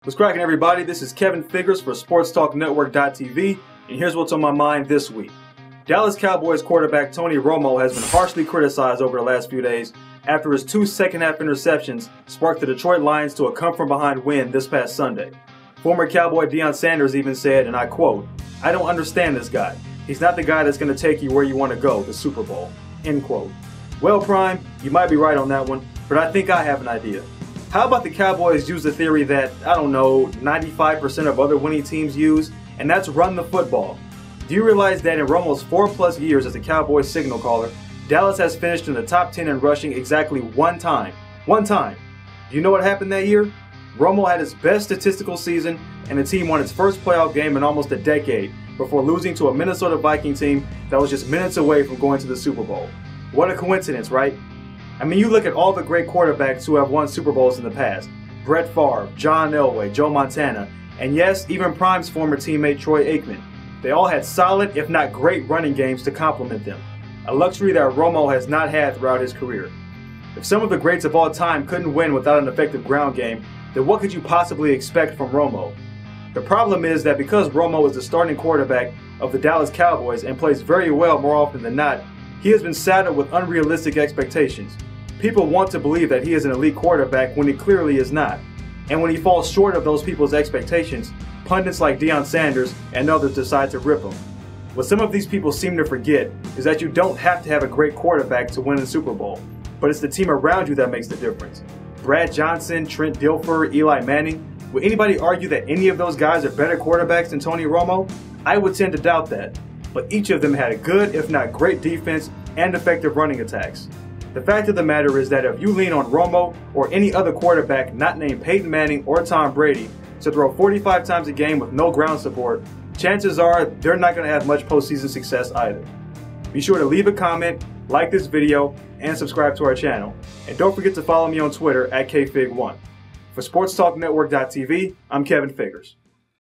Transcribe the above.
What's cracking, everybody? This is Kevin Figures for SportsTalkNetwork.tv, and here's what's on my mind this week. Dallas Cowboys quarterback Tony Romo has been harshly criticized over the last few days after his 2 second-half interceptions sparked the Detroit Lions to a come-from-behind win this past Sunday. Former Cowboy Deion Sanders even said, and I quote, "I don't understand this guy. He's not the guy that's going to take you where you want to go, the Super Bowl." End quote. Well, Prime, you might be right on that one, but I think I have an idea. How about the Cowboys use the theory that, 95% of other winning teams use, and that's run the football? Do you realize that in Romo's 4+ years as a Cowboys signal caller, Dallas has finished in the top 10 in rushing exactly one time? One time. Do you know what happened that year? Romo had his best statistical season, and the team won its first playoff game in almost a decade before losing to a Minnesota Viking team that was just minutes away from going to the Super Bowl. What a coincidence, right? I mean, you look at all the great quarterbacks who have won Super Bowls in the past. Brett Favre, John Elway, Joe Montana, and yes, even Prime's former teammate Troy Aikman. They all had solid, if not great, running games to complement them, a luxury that Romo has not had throughout his career. If some of the greats of all time couldn't win without an effective ground game, then what could you possibly expect from Romo? The problem is that because Romo is the starting quarterback of the Dallas Cowboys and plays very well more often than not, he has been saddled with unrealistic expectations. People want to believe that he is an elite quarterback when he clearly is not. And when he falls short of those people's expectations, pundits like Deion Sanders and others decide to rip him. What some of these people seem to forget is that you don't have to have a great quarterback to win a Super Bowl, but it's the team around you that makes the difference. Brad Johnson, Trent Dilfer, Eli Manning, would anybody argue that any of those guys are better quarterbacks than Tony Romo? I would tend to doubt that, but each of them had a good, if not great, defense and effective running attacks. The fact of the matter is that if you lean on Romo or any other quarterback not named Peyton Manning or Tom Brady to throw 45 times a game with no ground support, chances are they're not going to have much postseason success either. Be sure to leave a comment, like this video, and subscribe to our channel. And don't forget to follow me on Twitter at KFig1. For SportsTalkNetwork.tv, I'm Kevin Figures.